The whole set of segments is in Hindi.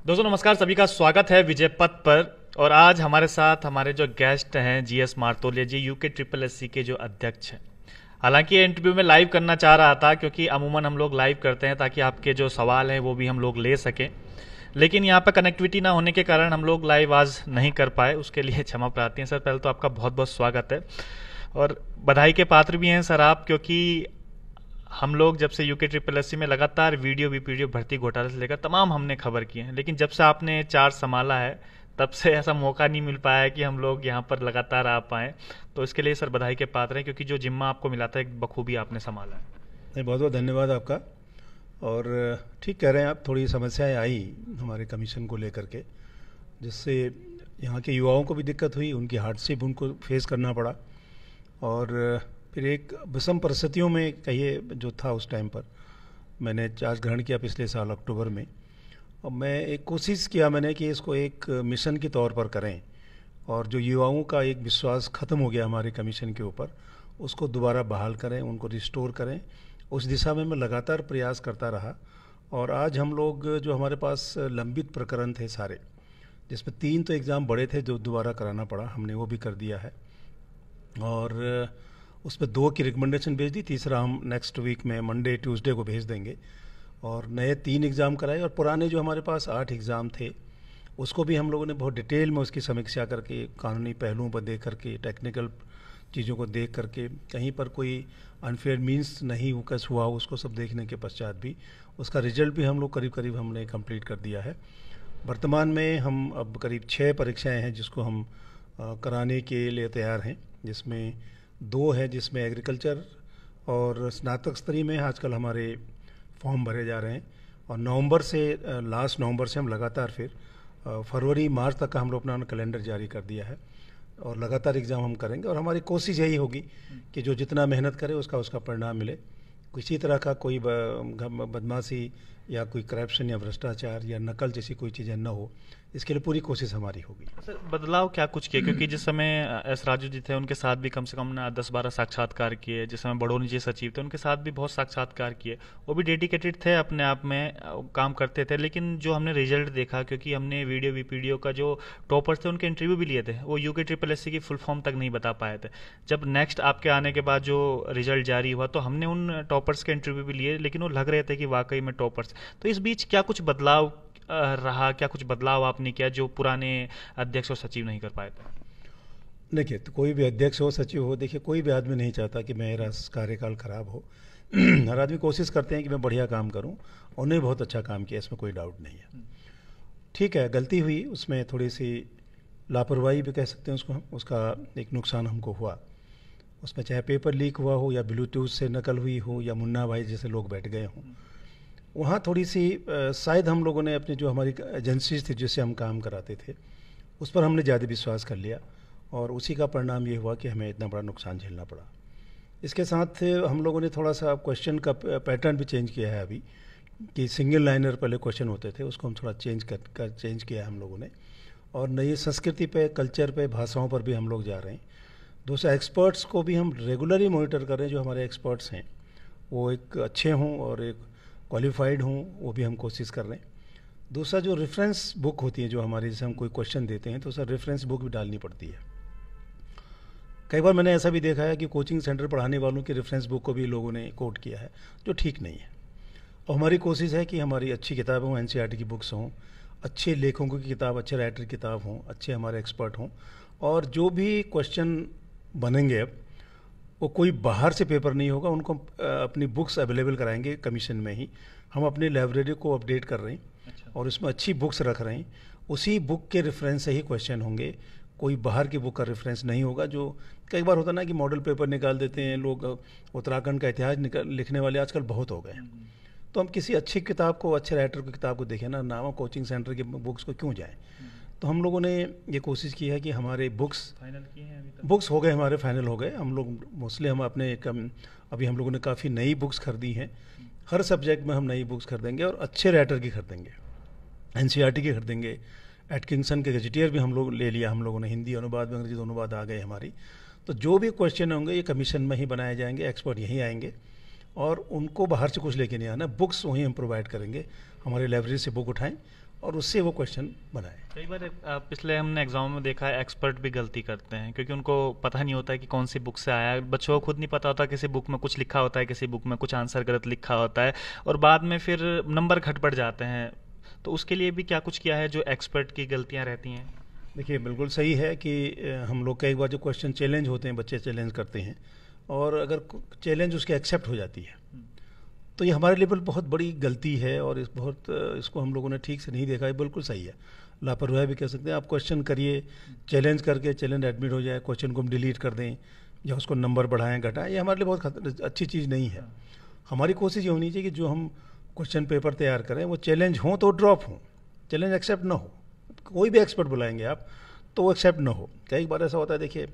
दोस्तों नमस्कार, सभी का स्वागत है विजय पथ पर। और आज हमारे साथ हमारे जो गेस्ट हैं जीएस मार्तोलिया जी, यूके ट्रिपल एससी के जो अध्यक्ष हैं। हालांकि ये इंटरव्यू में लाइव करना चाह रहा था क्योंकि अमूमन हम लोग लाइव करते हैं ताकि आपके जो सवाल हैं वो भी हम लोग ले सकें, लेकिन यहाँ पर कनेक्टिविटी ना होने के कारण हम लोग लाइव आज नहीं कर पाए। उसके लिए क्षमा प्रार्थी हैं सर। पहले तो आपका बहुत बहुत स्वागत है और बधाई के पात्र भी हैं सर आप, क्योंकि हम लोग जब से यूके ट्रिपल एससी में लगातार वीडियो वीडियो भर्ती घोटाले से लेकर तमाम हमने खबर की है, लेकिन जब से आपने चार्ज संभाला है तब से ऐसा मौका नहीं मिल पाया है कि हम लोग यहाँ पर लगातार आ पाएँ। तो इसके लिए सर बधाई के पात्र हैं, क्योंकि जो जिम्मा आपको मिला था एक बखूबी आपने संभाला है। नहीं, बहुत बहुत धन्यवाद आपका। और ठीक कह रहे हैं आप, थोड़ी समस्याएं आई हमारे कमीशन को लेकर के, जिससे यहाँ के युवाओं को भी दिक्कत हुई, उनकी हार्डशिप उनको फेस करना पड़ा। और फिर एक विषम परिस्थितियों में कहिए जो था उस टाइम पर मैंने चार्ज ग्रहण किया पिछले साल अक्टूबर में। और मैं एक कोशिश किया मैंने कि इसको एक मिशन के तौर पर करें, और जो युवाओं का एक विश्वास ख़त्म हो गया हमारे कमीशन के ऊपर, उसको दोबारा बहाल करें, उनको रिस्टोर करें। उस दिशा में मैं लगातार प्रयास करता रहा। और आज हम लोग जो हमारे पास लंबित प्रकरण थे सारे, जिसमें 3 तो एग्ज़ाम बड़े थे जो दोबारा कराना पड़ा, हमने वो भी कर दिया है। और उसमें 2 की रिकमेंडेशन भेज दी, तीसरा हम नेक्स्ट वीक में मंडे ट्यूसडे को भेज देंगे। और नए 3 एग्ज़ाम कराए, और पुराने जो हमारे पास 8 एग्ज़ाम थे उसको भी हम लोगों ने बहुत डिटेल में उसकी समीक्षा करके, कानूनी पहलुओं पर देख करके, टेक्निकल चीज़ों को देख करके, कहीं पर कोई अनफेयर मीन्स नहीं कस हुआ उसको सब देखने के पश्चात भी उसका रिजल्ट भी हम लोग करीब करीब हमने कंप्लीट कर दिया है। वर्तमान में हम अब करीब 6 परीक्षाएं हैं जिसको हम कराने के लिए तैयार हैं, जिसमें 2 है जिसमें एग्रीकल्चर और स्नातक स्तरीय में आजकल हमारे फॉर्म भरे जा रहे हैं। और नवंबर से लास्ट नवंबर से हम लगातार फिर फरवरी मार्च तक का हम लोग अपना कैलेंडर जारी कर दिया है, और लगातार एग्ज़ाम हम करेंगे। और हमारी कोशिश यही होगी कि जो जितना मेहनत करे उसका परिणाम मिले। किसी तरह का कोई बदमाशी या कोई करप्शन या भ्रष्टाचार या नकल जैसी कोई चीज़ें न हो, इसके लिए पूरी कोशिश हमारी होगी। सर बदलाव क्या कुछ किए? क्योंकि जिस समय एस राजू जी थे उनके साथ भी कम से कम 10-12 साक्षात्कार किए, जिस समय बड़ोनी जी सचिव थे उनके साथ भी बहुत साक्षात्कार किए। वो भी डेडिकेटेड थे, अपने आप में काम करते थे। लेकिन जो हमने रिजल्ट देखा, क्योंकि हमने वीडियो का जो टॉपर्स थे उनके इंटरव्यू भी लिए थे, वो यूके ट्रिपल एससी की फुल फॉर्म तक नहीं बता पाए थे। जब नेक्स्ट आपके आने के बाद जो रिजल्ट जारी हुआ तो हमने उन टॉपर्स के इंटरव्यू भी लिए, लेकिन वो लग रहे थे कि वाकई में टॉपर्स। तो इस बीच क्या कुछ बदलाव रहा, क्या कुछ बदलाव आपने किया जो पुराने अध्यक्ष और सचिव नहीं कर पाए थे? देखिए, तो कोई भी अध्यक्ष हो, सचिव हो, देखिए कोई भी आदमी नहीं चाहता कि मेरा कार्यकाल खराब हो। हर आदमी कोशिश करते हैं कि मैं बढ़िया काम करूं, और उन्होंने बहुत अच्छा काम किया, इसमें कोई डाउट नहीं है। ठीक है, गलती हुई, उसमें थोड़ी सी लापरवाही भी कह सकते हैं उसको हम, उसका एक नुकसान हमको हुआ। उसमें चाहे पेपर लीक हुआ हो या ब्लूटूथ से नकल हुई हो या मुन्ना भाई जैसे लोग बैठ गए हों, वहाँ थोड़ी सी शायद हम लोगों ने अपनी जो हमारी एजेंसीज थी जिससे हम काम कराते थे उस पर हमने ज़्यादा विश्वास कर लिया, और उसी का परिणाम ये हुआ कि हमें इतना बड़ा नुकसान झेलना पड़ा। इसके साथ हम लोगों ने थोड़ा सा क्वेश्चन का पैटर्न भी चेंज किया है अभी, कि सिंगल लाइनर पहले क्वेश्चन होते थे, उसको हम थोड़ा चेंज किया है हम लोगों ने। और नई संस्कृति पे, कल्चर पे, भाषाओं पर भी हम लोग जा रहे हैं। दूसरा, एक्सपर्ट्स को भी हम रेगुलरली मॉनिटर कर रहे हैं। जो हमारे एक्सपर्ट्स हैं वो एक अच्छे हों और एक क्वालिफाइड हों, वो भी हम कोशिश कर रहे हैं। दूसरा, जो रेफरेंस बुक होती है जो हमारी, जैसे हम कोई क्वेश्चन देते हैं तो सर रेफरेंस बुक भी डालनी पड़ती है। कई बार मैंने ऐसा भी देखा है कि कोचिंग सेंटर पढ़ाने वालों की रेफरेंस बुक को भी लोगों ने कोट किया है, जो ठीक नहीं है। और हमारी कोशिश है कि हमारी अच्छी किताबें हों, एनसीईआरटी की बुक्स हों, अच्छे लेखकों की किताब, अच्छे राइटर की किताब हों, अच्छे हमारे एक्सपर्ट हों। और जो भी क्वेश्चन बनेंगे अब, वो कोई बाहर से पेपर नहीं होगा, उनको अपनी बुक्स अवेलेबल कराएंगे कमीशन में ही। हम अपनी लाइब्रेरी को अपडेट कर रहे हैं। अच्छा। और उसमें अच्छी बुक्स रख रहे हैं, उसी बुक के रेफरेंस से ही क्वेश्चन होंगे, कोई बाहर की बुक का रेफरेंस नहीं होगा। जो कई बार होता ना कि मॉडल पेपर निकाल देते हैं लोग, उत्तराखंड का इतिहास लिखने वाले आजकल बहुत हो गए हैं। तो हम किसी अच्छी किताब को, अच्छे राइटर की किताब को देखें ना, नाम कोचिंग सेंटर की बुक्स को क्यों जाएँ। तो हम लोगों ने ये कोशिश की है कि हमारे बुक्स फाइनल किए हैं अभी तक? बुक्स हो गए, हमारे फाइनल हो गए। हम लोग मोस्टली हम अपने अभी हम लोगों ने काफ़ी नई बुक्स खरीदी हैं। हर सब्जेक्ट में हम नई बुक्स खरीदेंगे, और अच्छे राइटर की खरीदेंगे, एनसीईआरटी की खरीदेंगे। एटकिंसन के गजेटियर भी हम लोग ले लिया, हम लोगों ने हिंदी अनुवाद में, अंग्रेजी अनुवाद आ गए हमारी। तो जो भी क्वेश्चन होंगे ये कमीशन में ही बनाए जाएंगे, एक्सपर्ट यहीं आएंगे, और उनको बाहर से कुछ लेके नहीं आना, बुक्स वहीं हम प्रोवाइड करेंगे। हमारे लाइब्रेरी से बुक उठाएं और उससे वो क्वेश्चन बनाए। कई बार पिछले हमने एग्जाम में देखा है एक्सपर्ट भी गलती करते हैं क्योंकि उनको पता नहीं होता है कि कौन सी बुक से आया है। बच्चों को खुद नहीं पता होता, किसी बुक में कुछ लिखा होता है, किसी बुक में कुछ आंसर गलत लिखा होता है और बाद में फिर नंबर घट बढ़ जाते हैं। तो उसके लिए भी क्या कुछ किया है जो एक्सपर्ट की गलतियां रहती हैं? देखिए बिल्कुल सही है कि हम लोग कई बार जो क्वेश्चन चैलेंज होते हैं, बच्चे चैलेंज करते हैं और अगर चैलेंज उसके एक्सेप्ट हो जाती है तो ये हमारे लेवल बहुत बड़ी गलती है और इसको हम लोगों ने ठीक से नहीं देखा है। बिल्कुल सही है, लापरवाही भी कह सकते हैं। आप क्वेश्चन करिए, चैलेंज करके चैलेंज एडमिट हो जाए, क्वेश्चन को हम डिलीट कर दें या उसको नंबर बढ़ाएं घटाएं, ये हमारे लिए बहुत अच्छी चीज़ नहीं है। हमारी कोशिश ये होनी चाहिए कि जो हम क्वेश्चन पेपर तैयार करें वो चैलेंज हो तो ड्रॉप हो, चैलेंज एक्सेप्ट ना हो। कोई भी एक्सपर्ट बुलाएंगे आप तो वो एक्सेप्ट ना हो। कई बार ऐसा होता है, देखिए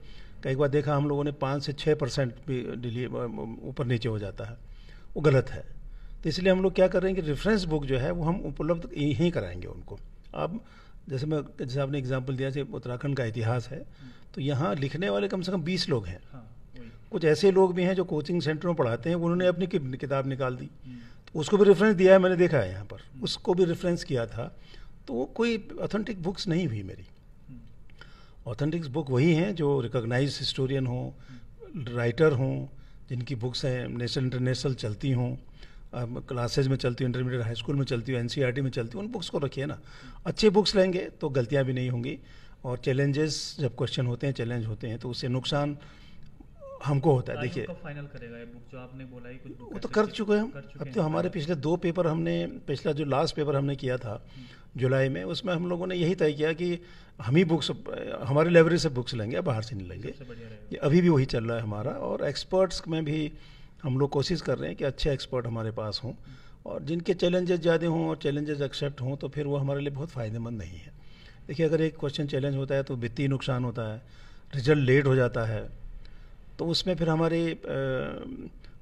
कई बार देखा हम लोगों ने 5 से 6% भी ऊपर नीचे हो जाता है, वो गलत है। तो इसलिए हम लोग क्या कर रहे हैं कि रेफरेंस बुक जो है वो हम उपलब्ध यहीं कराएंगे उनको। अब जैसे आपने एग्जांपल दिया, जैसे उत्तराखंड का इतिहास है तो यहाँ लिखने वाले कम से कम 20 लोग हैं। कुछ ऐसे लोग भी हैं जो कोचिंग सेंटर में पढ़ाते हैं, उन्होंने अपनी किताब निकाल दी तो उसको भी रेफरेंस दिया है, मैंने देखा है यहाँ पर, उसको भी रेफरेंस किया था। तो वो कोई ऑथेंटिक बुक्स नहीं हुई मेरी। ऑथेंटिक बुक वही हैं जो रिकॉग्नाइज्ड हिस्टोरियन हों, राइटर हों, जिनकी बुक्स हैं नेशनल इंटरनेशनल चलती हों, क्लासेज में चलती हूँ, इंटरमीडिएट हाई स्कूल में चलती हूँ, एनसीईआरटी में चलती हूँ, उन बुक्स को रखिए ना। अच्छे बुक्स लेंगे तो गलतियाँ भी नहीं होंगी। और चैलेंजेस जब क्वेश्चन होते हैं, चैलेंज होते हैं तो उससे नुकसान हमको होता है। देखिए फाइनल करेगा ये बुक जो आपने बोला है, कुछ वो तो कर चुके हैं हम। अब तो हमारे पिछले 2 पेपर हमने, पिछला जो लास्ट पेपर हमने किया था जुलाई में, उसमें हम लोगों ने यही तय किया कि हम ही बुक्स, हमारे लाइब्रेरी से बुक्स लेंगे, बाहर से नहीं लेंगे। ये अभी भी वही चल रहा है हमारा। और एक्सपर्ट्स में भी हम लोग कोशिश कर रहे हैं कि अच्छे एक्सपर्ट हमारे पास हों और जिनके चैलेंजेस ज़्यादा हों और चैलेंजेस एक्सेप्ट हों तो फिर वो हमारे लिए बहुत फ़ायदेमंद नहीं है। देखिए अगर एक क्वेश्चन चैलेंज होता है तो वित्तीय नुकसान होता है, रिजल्ट लेट हो जाता है, तो उसमें फिर हमारे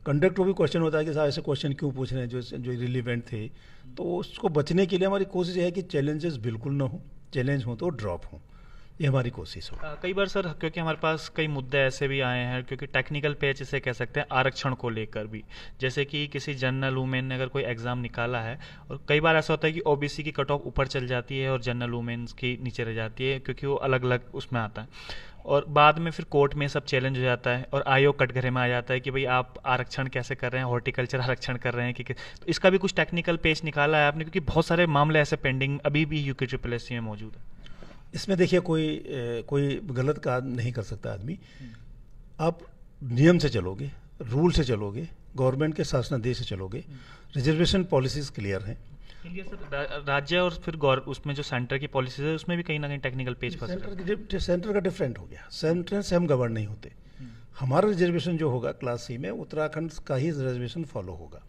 कंडक्ट को भी क्वेश्चन होता है कि साहब ऐसे क्वेश्चन क्यों पूछ रहे हैं जो रिलीवेंट थे। तो उसको बचने के लिए हमारी कोशिश है कि चैलेंजेस बिल्कुल ना हो, चैलेंज हो तो ड्रॉप हो, ये हमारी कोशिश हो। कई बार सर क्योंकि हमारे पास कई मुद्दे ऐसे भी आए हैं, क्योंकि टेक्निकल पेज इसे कह सकते हैं आरक्षण को लेकर भी, जैसे कि किसी जनरल वुमेन ने अगर कोई एग्जाम निकाला है और कई बार ऐसा होता है कि ओबीसी की कट ऑफ ऊपर चल जाती है और जनरल वुमेन्स की नीचे रह जाती है क्योंकि वो अलग अलग उसमें आता है और बाद में फिर कोर्ट में सब चैलेंज हो जाता है और आयोग कटघरे में आ जाता है कि भाई आप आरक्षण कैसे कर रहे हैं, हॉर्टिकल्चर आरक्षण कर रहे हैं कि तो इसका भी कुछ टेक्निकल पेज निकाला है आपने, क्योंकि बहुत सारे मामले ऐसे पेंडिंग अभी भी यूके ट्रिपल में मौजूद है। इसमें देखिए कोई गलत काम नहीं कर सकता आदमी। आप नियम से चलोगे, रूल से चलोगे, गवर्नमेंट के शासनादेश से चलोगे, रिजर्वेशन पॉलिसीज क्लियर हैं। सर राज्य और फिर उसमें जो सेंटर की पॉलिसीज है उसमें भी कहीं ना कहीं टेक्निकल पेज फंस सेंटर का डिफरेंट हो गया, सेंटर से हम गवर्न नहीं होते। हमारा रिजर्वेशन जो होगा क्लास सी में उत्तराखंड का ही रिजर्वेशन फॉलो होगा।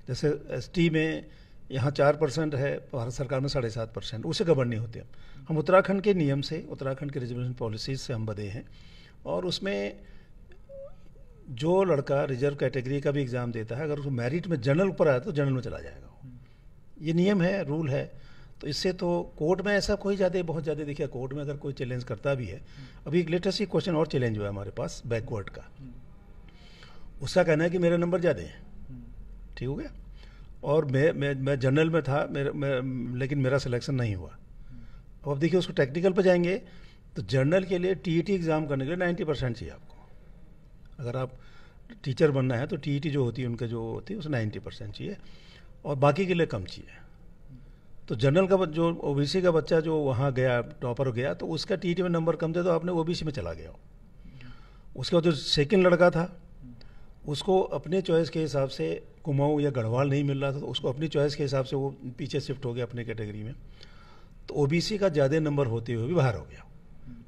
जैसे एसटी में यहाँ 4% है, भारत सरकार में 7.5%, उससे गवर्न नहीं होते हम उत्तराखंड के नियम से, उत्तराखंड के रिजर्वेशन पॉलिसीज से हम बधे हैं। और उसमें जो लड़का रिजर्व कैटेगरी का भी एग्ज़ाम देता है, अगर उसको मेरिट में जनरल ऊपर आया तो जनरल में चला जाएगा। ये नियम है, रूल है। तो इससे तो कोर्ट में ऐसा कोई बहुत ज़्यादा देखिए, कोर्ट में अगर कोई चैलेंज करता भी है, अभी एक लेटेस्ट ही क्वेश्चन और चैलेंज हुआ है हमारे पास बैकवर्ड का, उसका कहना है कि मेरे नंबर ज़्यादा हैं, ठीक हो गया, और मैं जनरल में था, लेकिन मेरा सिलेक्शन नहीं हुआ। अब देखिए उसको टेक्निकल पर जाएंगे तो जनरल के लिए टीईटी एग्ज़ाम करने के लिए 90% चाहिए आपको। अगर आप टीचर बनना है तो टीईटी जो होती है उनके जो होती है उसमें 90% चाहिए और बाकी के लिए कम चाहिए। तो जनरल का जो ओबीसी का बच्चा जो वहाँ गया, टॉपर हो गया, तो उसका टीईटी में नंबर कम थे तो आपने ओबीसी में चला गया। उसके बाद जो सेकंड लड़का था उसको अपने चॉइस के हिसाब से कुमाऊँ या गढ़वाल नहीं मिल रहा था, तो उसको अपनी चॉइस के हिसाब से वो पीछे शिफ्ट हो गया अपने कैटेगरी में। तो ओबीसी का ज़्यादा नंबर होते हुए भी बाहर हो गया,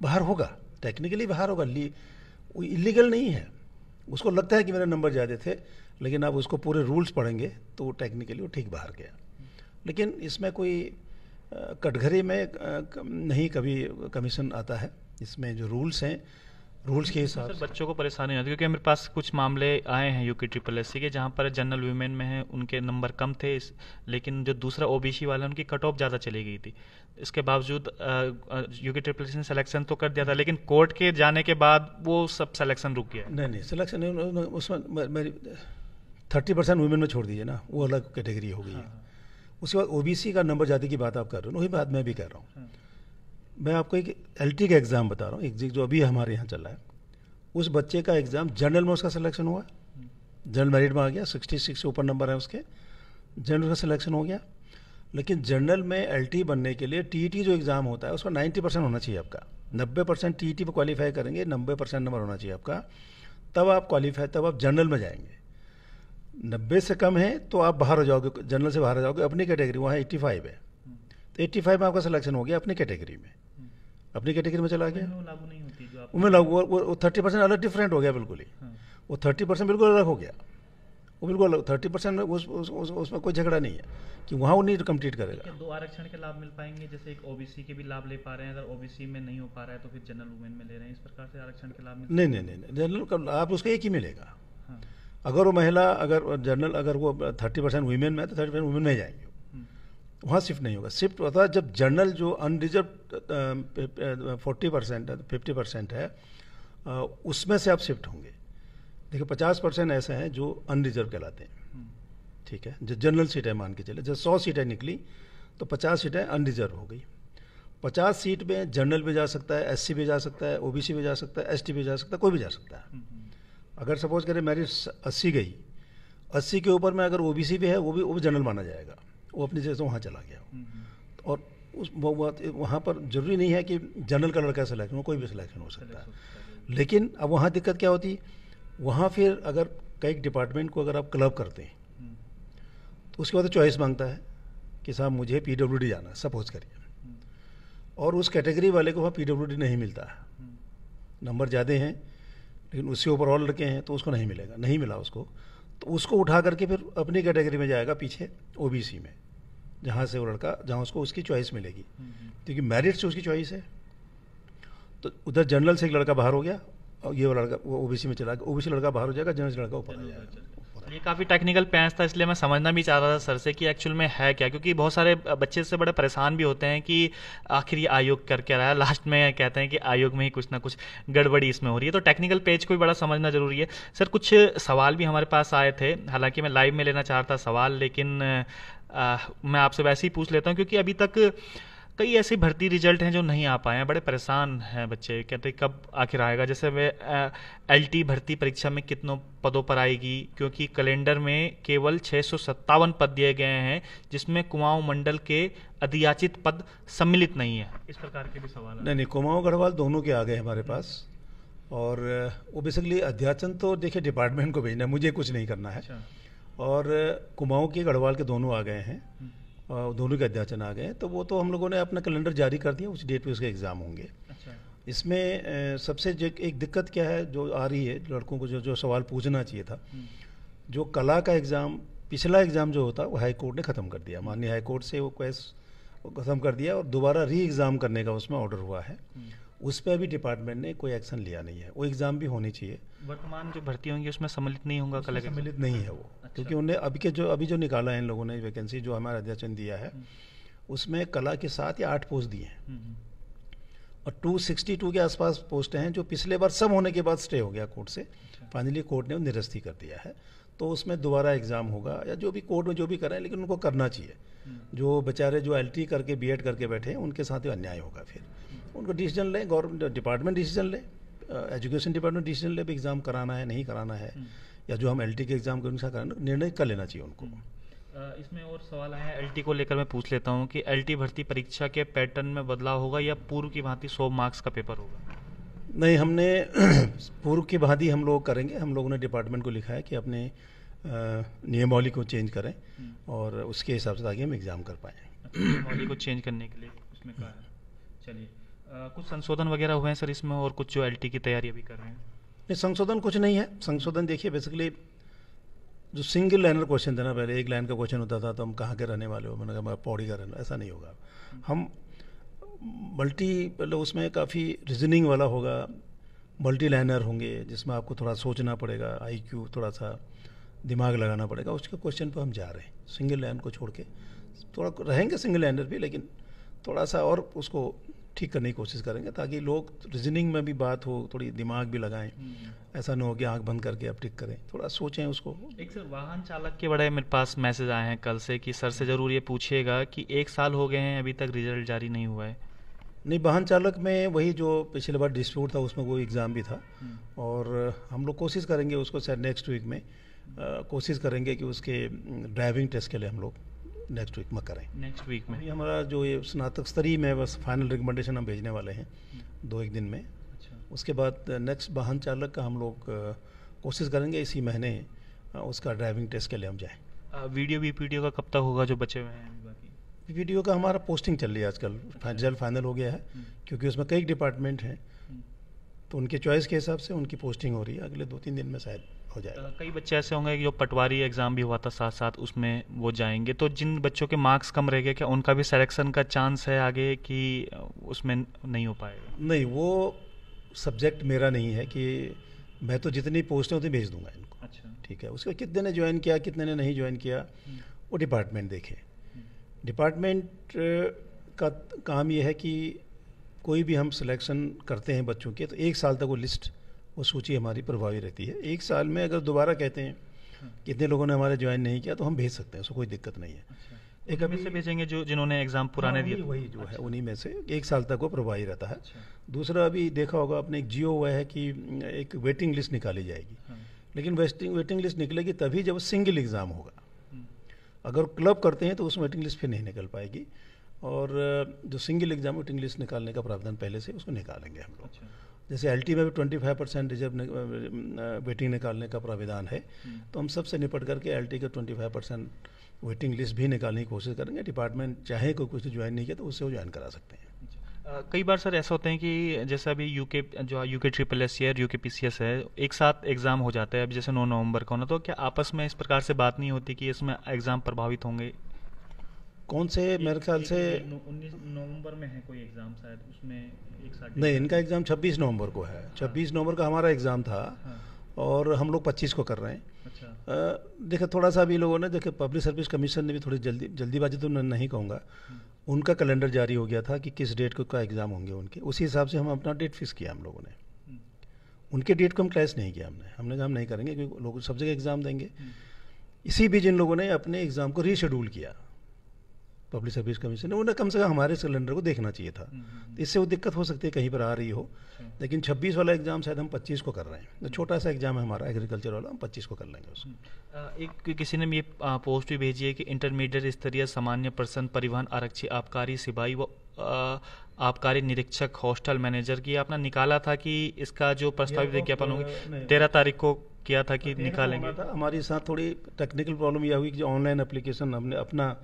बाहर होगा, टेक्निकली बाहर होगा, वो इलीगल नहीं है। उसको लगता है कि मेरे नंबर ज़्यादा थे, लेकिन आप उसको पूरे रूल्स पढ़ेंगे तो टेक्निकली वो ठीक बाहर गया। लेकिन इसमें कोई कटघरे में नहीं कभी कमीशन आता है। इसमें जो रूल्स हैं, रूल्स के हिसाब से बच्चों को परेशानी होती है, क्योंकि मेरे पास कुछ मामले आए हैं यूके ट्रिपल एस सी के जहाँ पर जनरल वुमेन में है उनके नंबर कम थे, लेकिन जो दूसरा ओबीसी वाला उनकी कट ऑफ ज़्यादा चली गई थी। इसके बावजूद यूके ट्रिपल एस ने सिलेक्शन तो कर दिया था, लेकिन कोर्ट के जाने के बाद वो सब सिलेक्शन रुक गया। नहीं सिलेक्शन उसमें मेरी 30% वुमेन में छोड़ दीजिए ना, वो अलग कैटेगरी हो गई है। उसके बाद ओबीसी का नंबर ज़्यादा की बात आप कर रहे हो, वही बात मैं भी कर रहा हूँ। मैं आपको एक एलटी का एग्ज़ाम बता रहा हूँ, एक जो अभी हमारे यहाँ चल रहा है। उस बच्चे का एग्ज़ाम जनरल में उसका सिलेक्शन हुआ, जनरल मेरिट में आ गया, 66 से ऊपर नंबर है उसके, जनरल का सिलेक्शन हो गया। लेकिन जनरल में एलटी बनने के लिए टीईटी जो एग्ज़ाम होता है उसमें 90% होना चाहिए आपका, 90% टीईटी पर क्वालिफाई करेंगे, 90% नंबर होना चाहिए आपका, तब आप क्वालिफाई, तब आप जनरल में जाएंगे। 90 से कम है तो आप बाहर हो जाओगे, जनरल से बाहर हो जाओगे। अपनी कैटेगरी वहाँ 85 है, तो 85 में आपका सिलेक्शन हो गया अपनी कैटेगरी में, अपनी कैटेगरी में चला गया। लागू नहीं होती जो उनमें लागू, वो 30% अलग डिफरेंट हो गया बिल्कुल ही, वो 30% बिल्कुल अलग हो गया, वो बिल्कुल अलग 30% में उसमें कोई झगड़ा नहीं है कि वहाँ वो नहीं कंप्लीट करेगा। दो आरक्षण के लाभ मिल पाएंगे, जैसे एक ओबीसी के भी लाभ ले पा रहे हैं, अगर ओबीसी में नहीं हो पा रहा है तो फिर जनरल वुमेन में ले रहे हैं, इस प्रकार से आरक्षण के लाभ नहीं, जनरल का लाभ उसका एक ही मिलेगा। अगर वो महिला, अगर जनरल, अगर वो 30% वुमेन में है तो 30% वुमेन में जाएंगे, वहाँ शिफ्ट नहीं होगा। शिफ्ट होता है जब जनरल जो अनरिजर्व 40% है, 50% है, उसमें से आप शिफ्ट होंगे। देखिए 50% ऐसे हैं जो अनरिजर्व कहलाते हैं, ठीक है, जो जनरल सीटें मान के चले, जब 100 सीटें निकली तो 50 सीटें अनरिजर्व हो गई। 50 सीट में जनरल भी जा सकता है, एससी भी जा सकता है, ओबीसी भी जा सकता है, एसटी भी जा सकता है, कोई भी जा सकता है। अगर सपोज करें मेरिट 80 गई, 80 के ऊपर में अगर ओबीसी भी है, वो भी जनरल माना जाएगा, वो अपनी जगह से वहाँ चला गया। और वहाँ पर जरूरी नहीं है कि जनरल का लड़का सिलेक्शन हो, कोई भी सिलेक्शन हो सकता है। लेकिन अब वहाँ दिक्कत क्या होती, वहाँ फिर अगर कई डिपार्टमेंट को अगर आप क्लब करते हैं तो उसके बाद चॉइस मांगता है कि साहब मुझे पीडब्ल्यूडी जाना है, सपोज करिए, और उस कैटेगरी वाले को वहाँ पीडब्ल्यूडी नहीं मिलता है, नंबर ज़्यादा हैं लेकिन उससे ऊपर और लड़के हैं तो उसको नहीं मिलेगा, नहीं मिला उसको, तो उसको उठा करके फिर अपनी कैटेगरी में जाएगा पीछे ओबीसी में, जहाँ से वो लड़का, जहाँ उसको उसकी चॉइस मिलेगी, क्योंकि मेरिट से उसकी चॉइस है। तो उधर जनरल से एक लड़का बाहर हो गया और ये लड़का वो ओबीसी में चला गया, ओबीसी लड़का बाहर हो जाएगा, जनरल से लड़का ऊपर आ जाएगा। ये काफ़ी टेक्निकल पैंच था, इसलिए मैं समझना भी चाह रहा था सर से कि एक्चुअल में है क्या, क्योंकि बहुत सारे बच्चे से बड़े परेशान भी होते हैं कि आखिर ये आयोग करके रहा है, लास्ट में कहते हैं कि आयोग में ही कुछ ना कुछ गड़बड़ी इसमें हो रही है। तो टेक्निकल पेज को भी बड़ा समझना जरूरी है। सर कुछ सवाल भी हमारे पास आए थे, हालांकि मैं लाइव में लेना चाहता सवाल, लेकिन मैं आपसे वैसे ही पूछ लेता हूँ, क्योंकि अभी तक कई ऐसे भर्ती रिजल्ट हैं जो नहीं आ पाए हैं, बड़े परेशान हैं बच्चे, कहते हैं कब आखिर आएगा। जैसे वे एलटी भर्ती परीक्षा में कितनों पदों पर आएगी, क्योंकि कैलेंडर में केवल 657 पद दिए गए हैं, जिसमें कुमाऊं मंडल के अधियाचित पद सम्मिलित नहीं है। इस प्रकार के भी सवाल नहीं, कुमाऊं गढ़वाल दोनों के आ गए हमारे पास, और वो बेसिकली अध्याचन तो देखिए डिपार्टमेंट को भेजना है, मुझे कुछ नहीं करना है। और कुमाऊं के गढ़वाल के दोनों आ गए हैं, दोनों के अध्याचन आ गए, तो वो तो हम लोगों ने अपना कैलेंडर जारी कर दिया, उस डेट पे उसके एग्ज़ाम होंगे। अच्छा। इसमें सबसे एक दिक्कत क्या है जो आ रही है लड़कों को, जो सवाल पूछना चाहिए था, जो कला का एग्ज़ाम, पिछला एग्ज़ाम जो होता वो हाई कोर्ट ने ख़त्म कर दिया, माननीय हाई कोर्ट से वो केस ख़त्म कर दिया और दोबारा री एग्ज़ाम करने का उसमें ऑर्डर हुआ है। उस पर अभी डिपार्टमेंट ने कोई एक्शन लिया नहीं है, वो एग्ज़ाम भी होनी चाहिए। वर्तमान जो भर्ती होंगी उसमें सम्मिलित नहीं होगा, कला सम्मिलित नहीं है वो। अच्छा। क्योंकि उन्हें अभी जो निकाला है इन लोगों ने वैकेंसी, जो हमारा अध्याचन दिया है, उसमें कला के 7 या 8 पोस्ट दिए हैं, और 262 के आसपास पोस्ट हैं जो पिछले बार सब होने के बाद स्टे हो गया कोर्ट से, फाइनली कोर्ट ने निरस्ती कर दिया है। तो उसमें दोबारा एग्ज़ाम होगा, या जो भी कोर्ट में जो भी करें, लेकिन उनको करना चाहिए। जो बेचारे जो एलटी करके बीएड करके बैठे हैं उनके साथ ही अन्याय होगा, फिर उनको डिसीजन लें, गवर्नमेंट डिपार्टमेंट डिसीजन ले, एजुकेशन डिपार्टमेंट डिसीजन ले, एग्ज़ाम कराना है नहीं कराना है, या जो हम एलटी के एग्ज़ाम के अनुसार कराना, निर्णय कर लेना चाहिए उनको। इसमें और सवाल आए हैं एलटी को लेकर, मैं पूछ लेता हूँ कि एलटी भर्ती परीक्षा के पैटर्न में बदलाव होगा या पूर्व की भांति 100 मार्क्स का पेपर होगा? नहीं, हमने पूर्व की भांति हम लोग करेंगे। हम लोगों ने डिपार्टमेंट को लिखा है कि अपने नियमावली को चेंज करें और उसके हिसाब से ताकि हम एग्ज़ाम कर पाएँ। नियमावली को चेंज करने के लिए उसमें कहा है। चलिए, कुछ संशोधन वगैरह हुए हैं सर इसमें, और कुछ जो एलटी की तैयारी अभी कर रहे हैं? नहीं, संशोधन कुछ नहीं है। संशोधन देखिए, बेसिकली जो सिंगल लाइनर क्वेश्चन था ना, पहले एक लाइन का क्वेश्चन होता था तो हम कहाँ के रहने वाले हो, मैंने कहा पौड़ी का रहने, ऐसा नहीं होगा। हम मतलब उसमें काफ़ी रीजनिंग वाला होगा, मल्टी लाइनर होंगे जिसमें आपको थोड़ा सोचना पड़ेगा, आईक्यू थोड़ा सा दिमाग लगाना पड़ेगा, उसके क्वेश्चन पर हम जा रहे हैं। सिंगल लाइन को छोड़ के थोड़ा रहेंगे सिंगल लाइनर भी, लेकिन थोड़ा सा और उसको ठीक करने की कोशिश करेंगे, ताकि लोग रीजनिंग में भी बात हो, थोड़ी दिमाग भी लगाएं। ऐसा ना हो कि आंख बंद करके अब टिक करें, थोड़ा सोचें उसको। एक सर वाहन चालक के बड़े मेरे पास मैसेज आए हैं कल से कि सर से ज़रूर ये पूछिएगा कि 1 साल हो गए हैं अभी तक रिजल्ट जारी नहीं हुआ है। नहीं, वाहन चालक में वही जो पिछले बार डिस्प्यूट था उसमें वो एग्ज़ाम भी था, और हम लोग कोशिश करेंगे उसको शायद नेक्स्ट वीक में कोशिश करेंगे कि उसके ड्राइविंग टेस्ट के लिए हम लोग नेक्स्ट वीक में करें। नेक्स्ट वीक में अभी हमारा जो ये स्नातक स्तरीय में बस फाइनल रिकमेंडेशन हम भेजने वाले हैं 2-1 दिन में। अच्छा। उसके बाद नेक्स्ट वाहन चालक का हम लोग कोशिश करेंगे इसी महीने उसका ड्राइविंग टेस्ट के लिए हम जाएँ। वीडियो वीडियो का कब तक होगा जो बचे हुए हैं अभी बाकी? वीडियो का हमारा पोस्टिंग चल रही है आजकल, जल्द फाइनल हो गया है, क्योंकि उसमें कई डिपार्टमेंट हैं, तो उनके चॉइस के हिसाब से उनकी पोस्टिंग हो रही है। अगले 2-3 दिन में शायद हो जाएगा। कई बच्चे ऐसे होंगे कि जो पटवारी एग्ज़ाम भी हुआ था साथ साथ उसमें वो जाएंगे, तो जिन बच्चों के मार्क्स कम रह गए क्या उनका भी सिलेक्शन का चांस है आगे कि उसमें नहीं हो पाएगा? नहीं, वो सब्जेक्ट मेरा नहीं है कि मैं तो जितनी पोस्टें होती भेज दूंगा इनको। अच्छा। ठीक है, उसके कितने ने ज्वाइन किया कितने ने नहीं ज्वाइन किया वो डिपार्टमेंट देखे। डिपार्टमेंट का काम ये है कि कोई भी हम सिलेक्शन करते हैं बच्चों के, तो 1 साल तक वो लिस्ट, वो सूची हमारी प्रभावी रहती है। 1 साल में अगर दोबारा कहते हैं कितने लोगों ने हमारे ज्वाइन नहीं किया तो हम भेज सकते हैं, उसको कोई दिक्कत नहीं है। एक अभी से भेजेंगे जो जिन्होंने एग्ज़ाम पुराने दिए? वही जो है उन्हीं में से 1 साल तक वो प्रभावी रहता है। दूसरा, अभी देखा होगा आपने, एक जियो हुआ है कि एक वेटिंग लिस्ट निकाली जाएगी, लेकिन वेटिंग लिस्ट निकलेगी तभी जब सिंगल एग्ज़ाम होगा। अगर क्लब करते हैं तो उस वेटिंग लिस्ट फिर नहीं निकल पाएगी, और जो सिंगल एग्ज़ाम वेटिंग लिस्ट निकालने का प्रावधान पहले से उसको निकालेंगे हम लोग। जैसे एलटी में भी 25% रिजर्व वेटिंग निकालने का प्राविधान है, तो हम सबसे निपट करके एलटी का 25% वेटिंग लिस्ट भी निकालने की कोशिश करेंगे। डिपार्टमेंट चाहे कोई कुछ ज्वाइन नहीं किया तो उससे वो ज्वाइन करा सकते हैं। कई बार सर ऐसा होता है कि जैसे अभी यूके ट्रिपल एस और यूके पीसीएस है, एक साथ एग्ज़ाम हो जाता है, अभी जैसे 9 नवंबर का होना, तो क्या आपस में इस प्रकार से बात नहीं होती कि इसमें एग्ज़ाम प्रभावित होंगे? कौन से? मेरे ख्याल से 19 नवंबर में है कोई एग्ज़ाम शायद, उसमें एक साथ नहीं, इनका एग्ज़ाम 26 नवंबर को है। 26 नवंबर का हमारा एग्ज़ाम था, और हम लोग 25 को कर रहे हैं। अच्छा। देखिए, थोड़ा सा अभी लोगों ने, देखिए पब्लिक सर्विस कमीशन ने भी थोड़ी जल्दीबाजी तो नहीं कहूँगा, उनका कैलेंडर जारी हो गया था कि किस डेट को का एग्ज़ाम होंगे उनके, उसी हिसाब से हम अपना डेट फिक्स किया हम लोगों ने। उनके डेट को हम क्लैश नहीं किया, हमने कहा हम नहीं करेंगे क्योंकि लोग सब जगह एग्ज़ाम देंगे। इसी बीच इन लोगों ने अपने एग्ज़ाम को रीशेड्यूल किया, पब्लिक सर्विस कमीशन ने। उन्हें कम से कम हमारे कैलेंडर को देखना चाहिए था, तो इससे वो दिक्कत हो सकती है कहीं पर आ रही हो। लेकिन 26 वाला एग्ज़ाम शायद हम 25 को कर रहे हैं, तो छोटा सा एग्ज़ाम है हमारा एग्रीकल्चर वाला, हम 25 को कर लेंगे उसको। एक किसी ने ये पोस्ट भी भेजी है कि इंटरमीडिएट स्तरीय सामान्य पर्सन, परिवहन आरक्षी, आबकारी सिपाही व आबकारी निरीक्षक, हॉस्टल मैनेजर की आपने निकाला था कि इसका जो प्रस्तावित विज्ञापन होंगे 13 तारीख को किया था कि निकालेंगे। हमारे साथ थोड़ी टेक्निकल प्रॉब्लम यह हुई कि जो ऑनलाइन एप्लीकेशन हमने अपना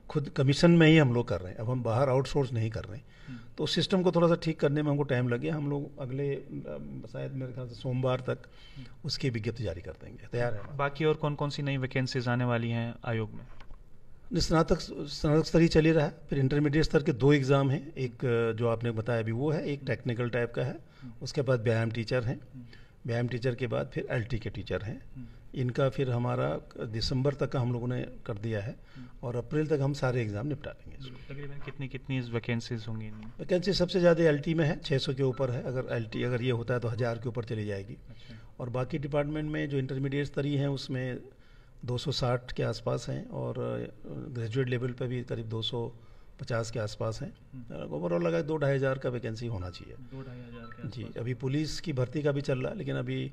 खुद कमीशन में ही हम लोग कर रहे हैं, अब हम बाहर आउटसोर्स नहीं कर रहे हैं, तो सिस्टम को थोड़ा सा ठीक करने में हमको टाइम लग गया। हम लोग अगले शायद मेरे ख्याल से सोमवार तक उसकी विज्ञप्ति जारी कर देंगे, तैयार है। बाकी और कौन कौन सी नई वैकेंसीज आने वाली हैं आयोग में? स्नातक स्तरीय चल ही रहा है, फिर इंटरमीडिएट स्तर के 2 एग्ज़ाम हैं, एक जो आपने बताया अभी वो है, एक टेक्निकल टाइप का है, उसके बाद व्यायाम टीचर हैं, व्यायाम टीचर के बाद फिर एलटी के टीचर हैं। इनका फिर हमारा दिसंबर तक का हम लोगों ने कर दिया है, और अप्रैल तक हम सारे एग्ज़ाम निपटा लेंगे इसको। तकरीबन कितनी वैकेंसीज होंगी? वैकेंसी सबसे ज़्यादा एलटी में है, 600 के ऊपर है। अगर ये होता है तो 1000 के ऊपर चली जाएगी। और बाकी डिपार्टमेंट में जो इंटरमीडिएट स्तरीय हैं उसमें 260 के आसपास हैं, और ग्रेजुएट लेवल पे भी करीब 250 के आसपास हैं। ओवरऑल लगा 2-2.5 हज़ार का वैकेंसी होना चाहिए। 2-2.5 हज़ार जी। अभी पुलिस की भर्ती का भी चल रहा है, लेकिन अभी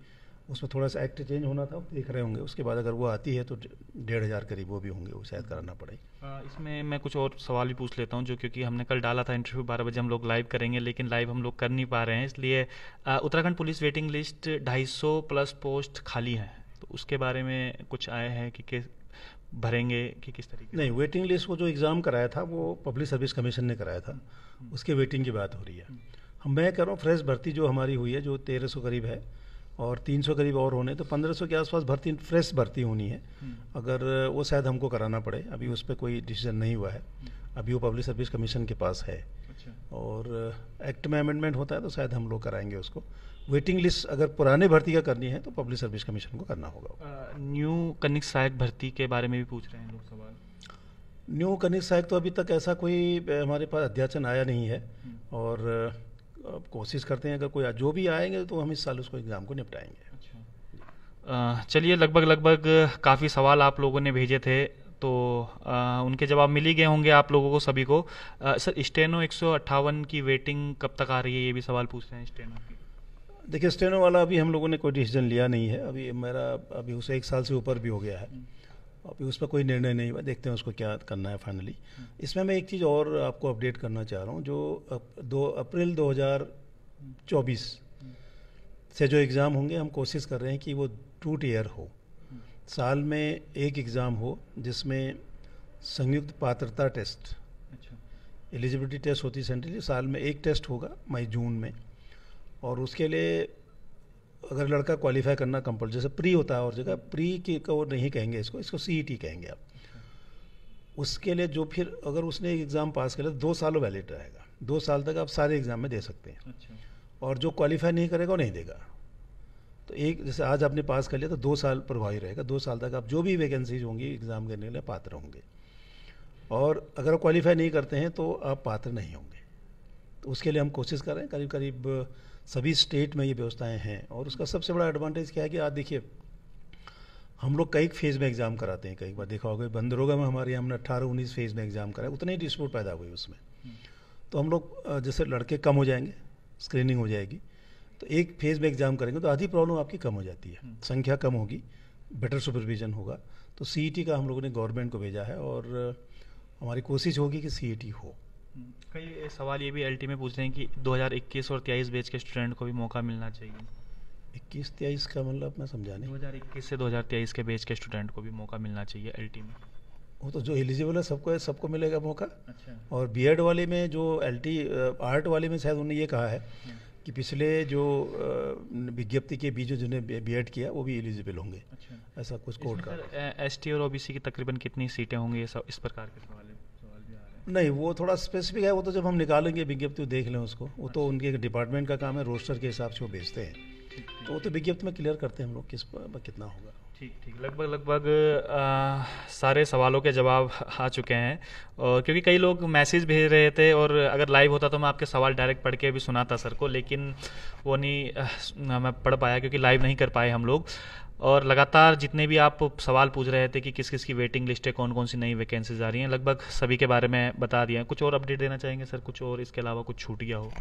उसमें थोड़ा सा एक्ट चेंज होना था, देख रहे होंगे। उसके बाद अगर वो आती है तो 1,500 करीब वो भी होंगे, वो शायद कराना पड़ेगा। इसमें मैं कुछ और सवाल भी पूछ लेता हूँ, जो क्योंकि हमने कल डाला था इंटरव्यू 12 बजे हम लोग लाइव करेंगे, लेकिन लाइव हम लोग कर नहीं पा रहे हैं, इसलिए Uttarakhand police waiting list 250 plus post खाली है, तो उसके बारे में कुछ आया है कि भरेंगे कि किस तरीके? नहीं, वेटिंग लिस्ट वो जो एग्ज़ाम कराया था वो पब्लिक सर्विस कमीशन ने कराया था, उसके वेटिंग की बात हो रही है। मैं कह रहा हूँ फ्रेश भर्ती जो हमारी हुई है, जो 1300 करीब है, और 300 करीब और होने, तो 1500 के आसपास भर्ती, फ्रेश भर्ती होनी है। अगर वो शायद हमको कराना पड़े, अभी उस पर कोई डिसीजन नहीं हुआ है, अभी वो पब्लिक सर्विस कमीशन के पास है। और एक्ट में अमेंडमेंट होता है तो शायद हम लोग कराएंगे उसको। वेटिंग लिस्ट अगर पुराने भर्ती का करनी है तो पब्लिक सर्विस कमीशन को करना होगा। न्यू कनिक सहायक भर्ती के बारे में भी पूछ रहे हैं लोग सवाल। न्यू कनिष्ठ सहायक तो अभी तक ऐसा कोई हमारे पास अध्याचन आया नहीं है, और अब कोशिश करते हैं अगर कोई जो भी आएंगे तो हम इस साल उसको एग्ज़ाम को निपटाएंगे। चलिए, लगभग लगभग काफ़ी सवाल आप लोगों ने भेजे थे, तो उनके जवाब मिल ही गए होंगे आप लोगों को सभी को। सर, स्टेनो 158 की वेटिंग कब तक आ रही है, ये भी सवाल पूछ रहे हैं स्टेनो की। देखिए, स्टेनो वाला अभी हम लोगों ने कोई डिसीजन लिया नहीं है, अभी मेरा अभी उसे 1 साल से ऊपर भी हो गया है, अभी उस पर कोई निर्णय नहीं हुआ, देखते हैं उसको क्या करना है फाइनली। इसमें मैं एक चीज़ और आपको अपडेट करना चाह रहा हूँ, जो 2 अप्रैल 2024 से जो एग्ज़ाम होंगे, हम कोशिश कर रहे हैं कि वो 2 ईयर हो, साल में एक एग्ज़ाम हो जिसमें संयुक्त पात्रता टेस्ट, एलिजिबिलिटी टेस्ट होती है सेंट्रली, साल में एक टेस्ट होगा मई जून में, और उसके लिए अगर लड़का क्वालिफाई करना कंपल्सरी, जैसे प्री होता है और जगह, प्री की को नहीं कहेंगे इसको सीईटी कहेंगे आप। उसके लिए जो फिर अगर उसने एक एग्ज़ाम पास कर लिया तो 2 साल वैलिड रहेगा, 2 साल तक आप सारे एग्ज़ाम में दे सकते हैं। और जो क्वालिफाई नहीं करेगा वो नहीं देगा। तो एक जैसे आज आपने पास कर लिया तो 2 साल प्रभावी रहेगा, 2 साल तक आप जो भी वैकेंसीज होंगी एग्ज़ाम देने के लिए पात्र होंगे, और अगर आप क्वालिफाई नहीं करते हैं तो आप पात्र नहीं होंगे। तो उसके लिए हम कोशिश कर रहे हैं, करीब करीब सभी स्टेट में ये व्यवस्थाएं हैं। और उसका सबसे बड़ा एडवांटेज क्या है कि आज देखिए, हम लोग कई फेज़ में एग्ज़ाम कराते हैं, कई बार देखा होगा बंदरोगा में हमारे यहाँ हमने 18-19 फेज़ में एग्ज़ाम कराया, उतने ही डिस्प्यूट पैदा हुए उसमें। तो हम लोग जैसे लड़के कम हो जाएंगे, स्क्रीनिंग हो जाएगी, तो एक फेज़ में एग्ज़ाम करेंगे तो आधी प्रॉब्लम आपकी कम हो जाती है, संख्या कम होगी, बेटर सुपरविजन होगा। तो सीईटी का हम लोगों ने गवर्नमेंट को भेजा है, और हमारी कोशिश होगी कि सीईटी हो। कई सवाल ये भी एलटी में पूछ रहे हैं कि 2021 और 23 बैच के स्टूडेंट को भी मौका मिलना चाहिए। 21-23 का मतलब मैं समझा नहीं। 2021 से 2023 के बैच के स्टूडेंट को भी मौका मिलना चाहिए एलटी में। वो तो जो एलिजिबल है सबको मिलेगा मौका। अच्छा। और बीएड वाले में जो एलटी आर्ट वाले में शायद उन्होंने ये कहा है कि पिछले जो विज्ञप्ति के बीच जिन्हें बीएड किया वो भी एलिजिबल होंगे। अच्छा। ऐसा कुछ कोड का। एसटी और ओबीसी की तकरीबन कितनी सीटें होंगी, ये सब इस प्रकार के सवाल भी आ रहे हैं। नहीं, वो थोड़ा स्पेसिफिक है, वो तो जब हम निकालेंगे विज्ञप्ति देख लें उसको, वो तो उनके डिपार्टमेंट का काम है, रोस्टर के हिसाब से वो भेजते हैं, तो वो तो विज्ञप्ति में क्लियर करते हैं हम लोग कितना होगा। ठीक, लगभग सारे सवालों के जवाब आ चुके हैं। और क्योंकि कई लोग मैसेज भेज रहे थे, और अगर लाइव होता तो मैं आपके सवाल डायरेक्ट पढ़ के भी सुनाता सर को, लेकिन वो नहीं मैं पढ़ पाया क्योंकि लाइव नहीं कर पाए हम लोग। और लगातार जितने भी आप सवाल पूछ रहे थे कि किस किस की वेटिंग लिस्ट है, कौन कौन सी नई वैकेंसीज आ रही हैं, लगभग सभी के बारे में बता दिया है। कुछ और अपडेट देना चाहेंगे सर, कुछ और इसके अलावा कुछ छूट गया हो?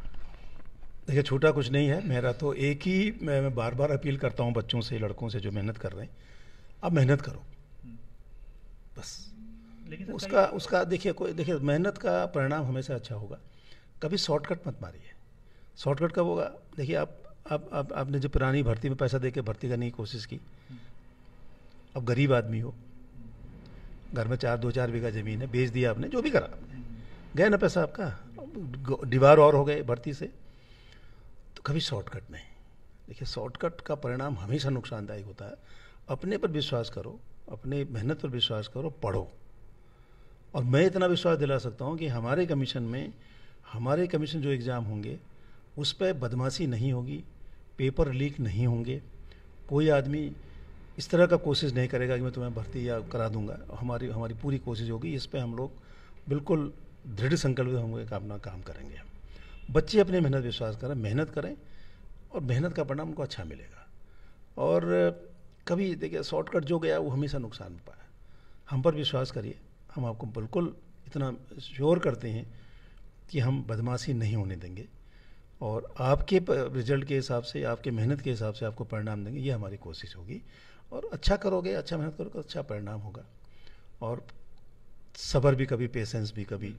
देखिए, छूटा कुछ नहीं है, मेरा तो एक ही मैं बार बार अपील करता हूँ बच्चों से, लड़कों से जो मेहनत कर रहे हैं, आप मेहनत करो बस। लेकिन उसका देखिए मेहनत का परिणाम हमेशा अच्छा होगा, कभी शॉर्टकट मत मारिए। शॉर्टकट कब होगा? देखिए, आपने जो पुरानी भर्ती में पैसा देके भर्ती करने की कोशिश की, अब गरीब आदमी हो, घर में 2-4 बीघा ज़मीन है, बेच दिया आपने, जो भी करा आपने, गया ना पैसा आपका, दीवार और हो गए भर्ती से। तो कभी शॉर्टकट नहीं। देखिए, शॉर्टकट का परिणाम हमेशा नुकसानदायक होता है। अपने पर विश्वास करो, अपने मेहनत पर विश्वास करो, पढ़ो। और मैं इतना विश्वास दिला सकता हूँ कि हमारे कमीशन जो एग्ज़ाम होंगे उस पर बदमाशी नहीं होगी, पेपर लीक नहीं होंगे, कोई आदमी इस तरह का कोशिश नहीं करेगा कि मैं तुम्हें भर्ती या करा दूंगा। हमारी पूरी कोशिश होगी, इस पर हम लोग बिल्कुल दृढ़ संकल्पित होंगे कि अपना काम करेंगे। बच्चे अपने मेहनत विश्वास करें, मेहनत करें, और मेहनत का परिणाम उनको अच्छा मिलेगा। और कभी देखिए, शॉर्टकट जो गया वो हमेशा नुकसान में पाया। हम पर विश्वास करिए, हम आपको बिल्कुल इतना श्योर करते हैं कि हम बदमाशी नहीं होने देंगे, और आपके रिजल्ट के हिसाब से, आपके मेहनत के हिसाब से आपको परिणाम देंगे, ये हमारी कोशिश होगी। और अच्छा करोगे, अच्छा मेहनत करोगे, अच्छा परिणाम होगा। और सब्र भी कभी, पेशेंस भी कभी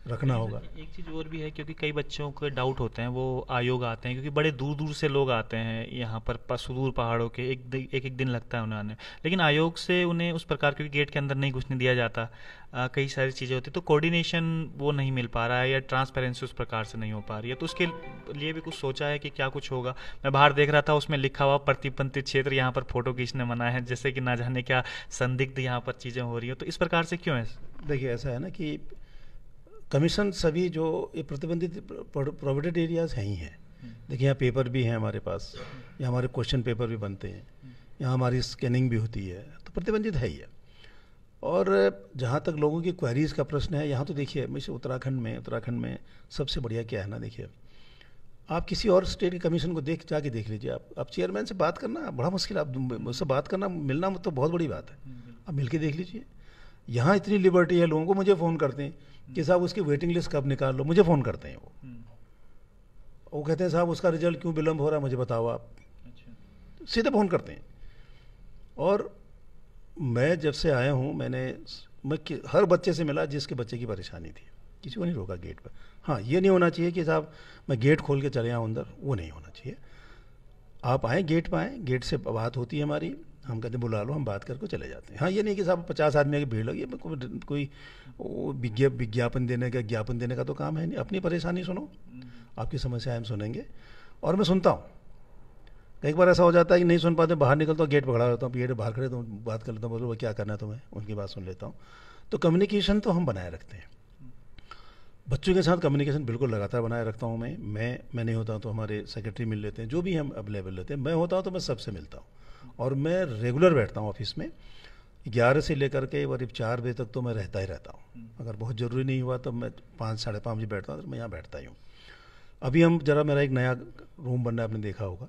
रखना होगा। एक चीज़ और भी है, क्योंकि कई बच्चों के डाउट होते हैं, वो आयोग आते हैं, क्योंकि बड़े दूर दूर से लोग आते हैं यहाँ पर, सुदूर पहाड़ों के, एक दिन लगता है उन्हें आने, लेकिन आयोग से उन्हें उस प्रकार, क्योंकि गेट के अंदर नहीं घुसने दिया जाता, कई सारी चीज़ें होती, तो कोऑर्डिनेशन वो नहीं मिल पा रहा है, या ट्रांसपेरेंसी उस प्रकार से नहीं हो पा रही है। तो उसके लिए भी कुछ सोचा है कि क्या कुछ होगा? मैं बाहर देख रहा था, उसमें लिखा हुआ प्रतिबंधित क्षेत्र, यहाँ पर फोटो खींचने मना है, जैसे कि ना जाने क्या संदिग्ध यहाँ पर चीज़ें हो रही हो। तो इस प्रकार से क्यों है? देखिए, ऐसा है ना कि कमीशन सभी जो ये प्रतिबंधित प्रोविडेड एरियाज हैं ही हैं। देखिए, यहाँ पेपर भी हैं हमारे पास, यहाँ हमारे क्वेश्चन पेपर भी बनते हैं, यहाँ हमारी स्कैनिंग भी होती है, तो प्रतिबंधित है ही है। और जहाँ तक लोगों की क्वेरीज़ का प्रश्न है, यहाँ तो देखिए वैसे उत्तराखंड में सबसे बढ़िया क्या है ना, देखिए आप किसी और स्टेट के कमीशन को जाके देख लीजिए। आप चेयरमैन से बात करना बड़ा मुश्किल, आप मुझसे बात करना मिलना तो बहुत बड़ी बात है। आप मिल के देख लीजिए। यहाँ इतनी लिबर्टी है लोगों को, मुझे फ़ोन करते हैं कि साहब उसकी वेटिंग लिस्ट कब निकाल लो, मुझे फ़ोन करते हैं वो कहते हैं साहब उसका रिजल्ट क्यों विलम्ब हो रहा है, मुझे बताओ आप। सीधे फ़ोन करते हैं। और मैं जब से आया हूँ मैं हर बच्चे से मिला जिसके बच्चे की परेशानी थी, किसी को नहीं रोका गेट पर। हाँ, ये नहीं होना चाहिए कि साहब मैं गेट खोल के चले आऊँ अंदर, वो नहीं होना चाहिए। आप आएँ, गेट पर आएँ, गेट से बात होती है हमारी, हम कहते हैं बुला लो, हम बात करके चले जाते हैं। हाँ, ये नहीं कि साहब 50 आदमी की भीड़ लगी, कोई ज्ञापन देने का तो काम है नहीं। अपनी परेशानी सुनो, आपकी समस्या हम सुनेंगे और मैं सुनता हूँ। एक बार ऐसा हो जाता है कि नहीं सुन पाते, बाहर निकलता हूँ, गेट पकड़ा रहता हूँ, गेट बाहर खड़े तो बात कर लेता हूँ, बोलो क्या करना है तुम्हें, उनकी बात सुन लेता हूँ। तो कम्युनिकेशन तो हम बनाए रखते हैं। बच्चों के साथ कम्युनिकेशन बिल्कुल लगातार बनाए रखता हूँ मैं नहीं होता तो हमारे सेक्रेटरी मिल लेते हैं, जो भी हम अवेलेबल रहते हैं। मैं होता हूँ तो मैं सबसे मिलता हूँ और मैं रेगुलर बैठता हूँ ऑफिस में। 11 से लेकर के करीब 4 बजे तक तो मैं रहता ही रहता हूँ। अगर बहुत ज़रूरी नहीं हुआ तो मैं 5 साढ़े 5 बजे बैठता हूँ, तो मैं यहाँ बैठता ही हूँ। अभी मेरा एक नया रूम बन रहा है, आपने देखा होगा।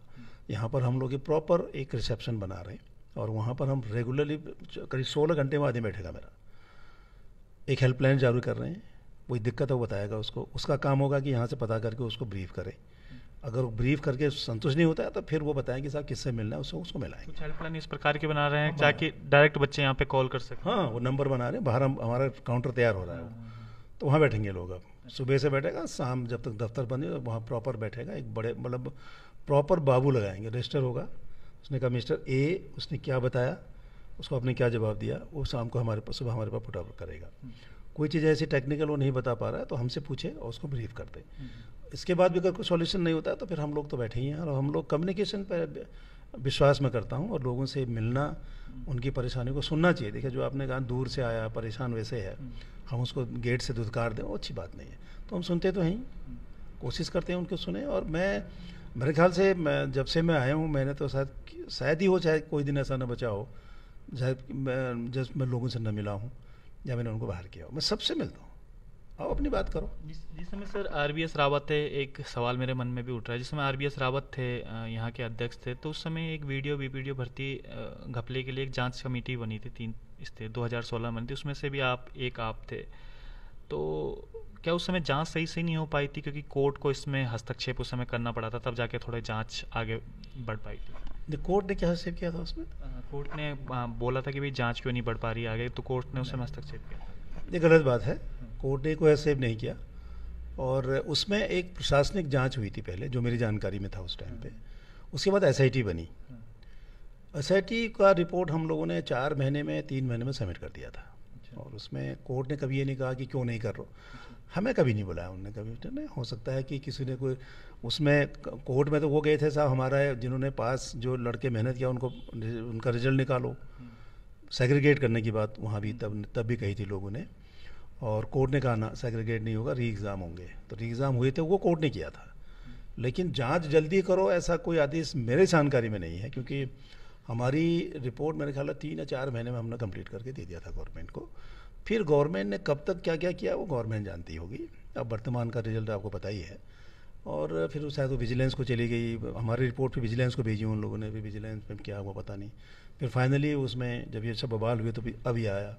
यहाँ पर हम लोग प्रॉपर एक रिसेप्शन बना रहे हैं और वहाँ पर हम रेगुलरली करीब 16 घंटे में आदमी बैठेगा मेरा। एक हेल्पलाइन चालू कर रहे हैं, कोई दिक्कत है वो बताएगा उसको, उसका काम होगा कि यहाँ से पता करके उसको ब्रीफ करें। अगर वो ब्रीफ करके संतुष्ट नहीं होता है तो फिर वो बताएं कि साहब किससे मिलना है, उसको मिलाएंगे। कुछ हेल्पलाइन इस प्रकार के बना रहे हैं ताकि डायरेक्ट बच्चे यहाँ पे कॉल कर सकें। हाँ, वो नंबर बना रहे हैं, बाहर हमारा काउंटर तैयार हो रहा है, तो वहाँ बैठेंगे लोग। अब सुबह से बैठेगा, शाम जब तक दफ्तर बंद है वहाँ प्रॉपर बैठेगा। एक बड़े मतलब प्रॉपर बाबू लगाएंगे, रजिस्टर होगा, उसने कहा मिस्टर ए उसने क्या बताया, उसको आपने क्या जवाब दिया, वो शाम को सुबह हमारे पास पुट अप करेगा। कोई चीज़ ऐसी टेक्निकल वो नहीं बता पा रहा है तो हमसे पूछे और उसको ब्रीफ कर दे। इसके बाद भी अगर कोई सॉल्यूशन नहीं होता है तो फिर हम लोग तो बैठे ही हैं। और हम लोग कम्युनिकेशन पर विश्वास में करता हूँ और लोगों से मिलना, उनकी परेशानी को सुनना चाहिए। देखिए, जो आपने कहा दूर से आया परेशान वैसे है, हम उसको गेट से धुतकार दें, वो अच्छी बात नहीं है। तो हम सुनते तो हैं, कोशिश करते हैं उनको सुने। और मेरे ख्याल से जब से मैं आया हूँ, मैंने तो शायद ही हो, चाहे कोई दिन ऐसा न बचा हो शायद मैं लोगों से न मिला हूँ या मैंने उनको बाहर किया हो। मैं सबसे मिलता हूँ, आओ अपनी बात करो। जिस समय सर आरबीएस रावत थे, एक सवाल मेरे मन में भी उठ रहा है। जिस समय आरबीएस रावत थे यहाँ के अध्यक्ष थे, तो उस समय एक वीडियो भर्ती घपले के लिए एक जांच कमेटी बनी थी, 2016 में थी, उसमें से भी आप थे। तो क्या उस समय जांच सही नहीं हो पाई थी, क्योंकि कोर्ट को इसमें हस्तक्षेप उस समय करना पड़ा था, तब जाके थोड़े जांच आगे बढ़ पाई थी? कोर्ट ने क्या हस्तक्षेप किया था उसमें? कोर्ट ने बोला था कि भाई जांच क्यों नहीं बढ़ पा रही आगे, तो कोर्ट ने उस समय हस्तक्षेप किया। ये गलत बात है, कोर्ट ने कोई हस्तक्षेप नहीं किया। और उसमें एक प्रशासनिक जांच हुई थी पहले, जो मेरी जानकारी में था उस टाइम पे। उसके बाद एसआईटी बनी। एसआईटी का रिपोर्ट हम लोगों ने 4 महीने में 3 महीने में सबमिट कर दिया था। और उसमें कोर्ट ने कभी ये नहीं कहा कि क्यों नहीं कर रहे। हमें कभी नहीं बुलाया उन्होंने, कभी नहीं। हो सकता है कि किसी ने कोई उसमें कोर्ट में तो वो गए थे साहब हमारा जिन्होंने पास जो लड़के मेहनत किया उनका रिजल्ट निकालो। सेग्रीगेट करने की बात वहाँ भी तब भी कही थी लोगों ने, और कोर्ट ने कहा ना सेग्रीगेट नहीं होगा, री एग्ज़ाम होंगे। तो री एग्ज़ाम हुए थे, वो कोर्ट ने किया था। लेकिन जांच जल्दी करो ऐसा कोई आदेश मेरे जानकारी में नहीं है, क्योंकि हमारी रिपोर्ट मेरे ख्याल 3 या 4 महीने में हमने कंप्लीट करके दे दिया था गवर्नमेंट को। फिर गवर्नमेंट ने कब तक क्या क्या किया वो गवर्नमेंट जानती होगी। अब वर्तमान का रिजल्ट आपको पता ही है। और फिर शायद वो विजिलेंस को चली गई, हमारी रिपोर्ट फिर विजिलेंस को भेजी उन लोगों ने, भी विजिलेंस में क्या हुआ पता नहीं। फिर फाइनली उसमें जब ये सब बवाल हुए तो अभी आया,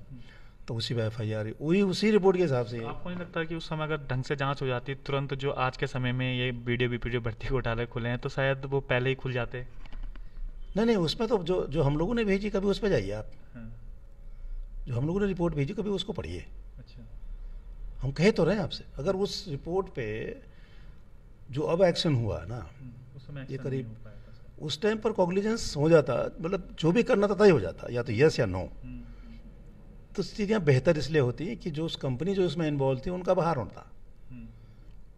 तो उसी पर FIR हुई, उसी रिपोर्ट के हिसाब से। आपको नहीं लगता कि उस समय अगर ढंग से जांच हो जाती तुरंत, जो आज के समय में ये वीडियो भर्ती घोटाले खुले हैं, तो शायद वो पहले ही खुल जाते? नहीं, उसमें तो जो हम लोगों ने भेजी, कभी उस पर जाइए आप। जो हम लोगों ने रिपोर्ट भेजी कभी उसको पढ़िए। अच्छा। हम कहे तो रहे हैं आपसे, अगर उस रिपोर्ट पे जो अब एक्शन हुआ ना, ये करीब उस टाइम पर कॉग्निजेंस हो जाता, मतलब जो भी करना था तय हो जाता, या तो यस या नो। तो स्थितियाँ बेहतर इसलिए होती हैं कि जो उस कंपनी जो उसमें इन्वॉल्व थी उनका बाहर होता।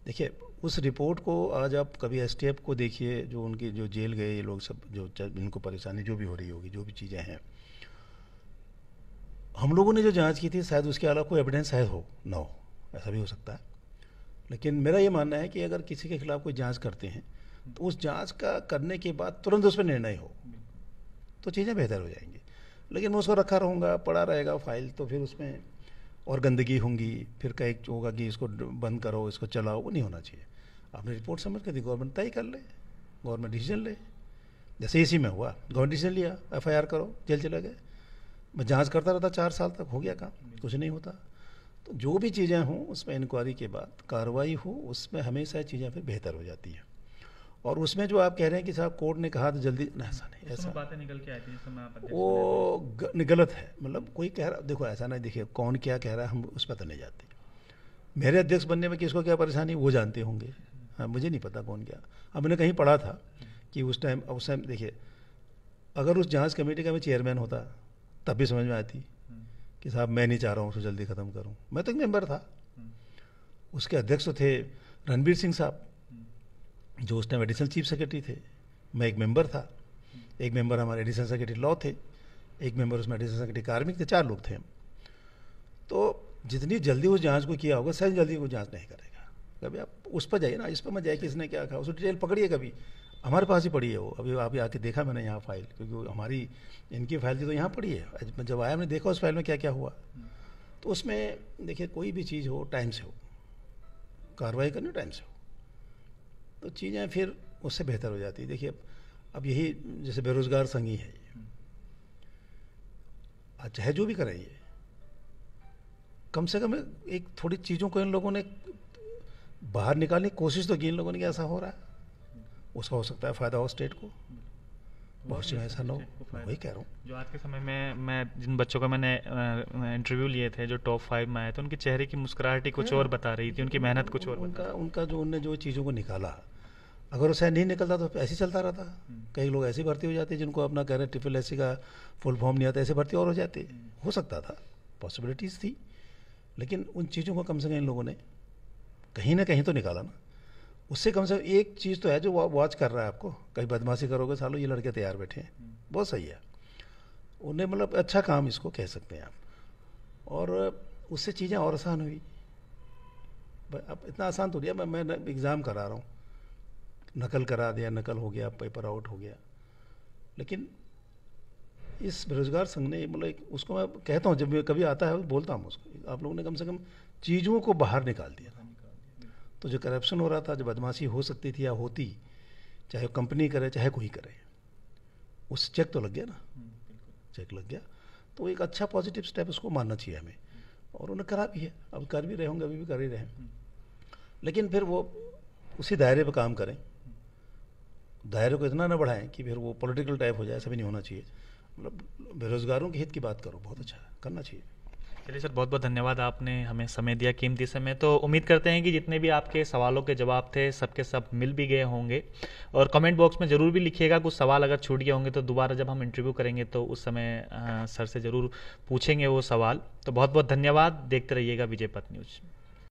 देखिए, उस रिपोर्ट को आज आप कभी STF को देखिए, जो उनकी जो जेल गए ये लोग सब, जो इनको परेशानी जो भी हो रही होगी, जो भी चीज़ें हैं, हम लोगों ने जो जांच की थी शायद उसके अलावा कोई एविडेंस शायद हो ना हो, ऐसा भी हो सकता है। लेकिन मेरा ये मानना है कि अगर किसी के खिलाफ कोई जांच करते हैं तो उस जांच का करने के बाद तुरंत उस पर निर्णय हो तो चीज़ें बेहतर हो जाएंगी। लेकिन मैं उसको रखा रहूँगा, पड़ा रहेगा फाइल, तो फिर उसमें और गंदगी होंगी, फिर कहीं होगा कि इसको बंद करो, इसको चलाओ, वो नहीं होना चाहिए। आपने रिपोर्ट सबमिट कर दी, गवर्नमेंट तय कर ले, गवर्नमेंट डिसीजन ले। जैसे इसी में हुआ, गवर्नमेंट डिसीजन लिया, FIR करो, जेल चले गए। मैं जांच करता रहता 4 साल तक, हो गया काम, कुछ नहीं होता। तो जो भी चीज़ें हों उसमें इंक्वायरी के बाद कार्रवाई हो, उसमें हमेशा चीज़ें फिर बेहतर हो जाती हैं। और उसमें जो आप कह रहे हैं कि साहब कोर्ट ने कहा तो जल्दी, ऐसा नहीं, ऐसा बातें निकल के आई थी जिस समय आप अध्यक्ष वो गलत है। मतलब कोई कह रहा, देखो ऐसा नहीं, देखिए कौन क्या कह रहा है हम उस पर तो नहीं जाते। मेरे अध्यक्ष बनने में किसको क्या परेशानी वो जानते होंगे, हाँ मुझे नहीं पता कौन क्या। अब मैंने कहीं पढ़ा था कि उस टाइम देखिए, अगर उस जांच कमेटी का मैं चेयरमैन होता तब भी समझ में आती कि साहब मैं नहीं चाह रहा हूँ उसको जल्दी ख़त्म करूँ। मैं तो एक मेंबर था, उसके अध्यक्ष तो थे रणबीर सिंह साहब, जो उस टाइम एडिशनल चीफ सेक्रेटरी थे। मैं एक मेंबर था, एक मेंबर हमारे एडिशनल सेक्रेटरी लॉ थे, एक मेंबर उसमें एडिशनल सेक्रेटरी कार्मिक थे, 4 लोग थे हम। तो जितनी जल्दी उस जांच को किया होगा, शायद जल्दी वो जांच नहीं करेगा। कभी आप उस पर जाइए ना, इस पर मत जाइए किसने क्या कहा, उसको डिटेल पकड़िए। कभी हमारे पास ही पड़ी है वो, अभी आप आके देखा मैंने यहाँ फाइल, क्योंकि हमारी इनकी फाइल थी तो यहाँ पड़ी है। जब आया मैंने देखा उस फाइल में क्या क्या हुआ। तो उसमें देखिए कोई भी चीज़ हो टाइम से हो, कार्रवाई करनी टाइम से हो, तो चीज़ें फिर उससे बेहतर हो जाती है। देखिए अब यही जैसे बेरोजगार संघ ही है, चाहे जो भी करें, ये कम से कम एक थोड़ी चीज़ों को इन लोगों ने बाहर निकालने की कोशिश तो की इन लोगों ने कि ऐसा हो रहा है, उसका हो सकता है फ़ायदा हो स्टेट को, बहुत से ऐसा ना हो। वही कह रहा हूँ, जो आज के समय में मैं जिन बच्चों का मैंने इंटरव्यू लिए थे जो टॉप 5 में आए थे, उनके चेहरे की मुस्कुराहट कुछ और बता रही थी, उनकी मेहनत कुछ और बता उनका जो उनने जो चीज़ों को निकाला, अगर उसे नहीं निकलता तो ऐसे ही चलता रहता। कई लोग ऐसे भर्ती हो जाते जिनको अपना कह रहे SSS का फुल फॉर्म नहीं आता, ऐसे भर्ती और हो जाते। हो सकता था, पॉसिबिलिटीज़ थी, लेकिन उन चीज़ों को कम से कम इन लोगों ने कहीं ना कहीं तो निकाला ना। उससे कम से कम एक चीज़ तो है जो वॉच कर रहा है आपको, कहीं बदमाशी करोगे सालों ये लड़के तैयार बैठे हैं, बहुत सही है। उन्हें मतलब अच्छा काम इसको कह सकते हैं आप, और उससे चीज़ें और आसान हुई। अब इतना आसान तो नहीं है, मैं एग्ज़ाम करा रहा हूँ, नकल करा दिया, नकल हो गया, पेपर आउट हो गया, लेकिन इस बेरोजगार संघ ने मतलब उसको मैं कहता हूँ, जब कभी आता है बोलता हूँ उसको, आप लोगों ने कम से कम चीज़ों को बाहर निकाल दिया। तो जो करप्शन हो रहा था, जो बदमाशी हो सकती थी या होती, चाहे कंपनी करे चाहे कोई करे, उस चेक तो लग गया ना, चेक लग गया। तो एक अच्छा पॉजिटिव स्टेप उसको मानना चाहिए हमें, और उन्हें करा भी है, अब कर भी रहे होंगे, अभी भी कर ही रहे हैं। लेकिन फिर वो उसी दायरे पर काम करें, दायरे को इतना ना बढ़ाएं कि फिर वो पॉलिटिकल टाइप हो जाए, ऐसा भी नहीं होना चाहिए। मतलब बेरोजगारों के हित की बात करो, बहुत अच्छा करना चाहिए। चलिए सर, बहुत बहुत धन्यवाद, आपने हमें समय दिया, कीमती समय। तो उम्मीद करते हैं कि जितने भी आपके सवालों के जवाब थे सबके सब मिल भी गए होंगे, और कमेंट बॉक्स में ज़रूर भी लिखिएगा कुछ सवाल अगर छूट गए होंगे तो दोबारा जब हम इंटरव्यू करेंगे तो उस समय सर से ज़रूर पूछेंगे वो सवाल। तो बहुत बहुत धन्यवाद, देखते रहिएगा विजय पथ न्यूज़।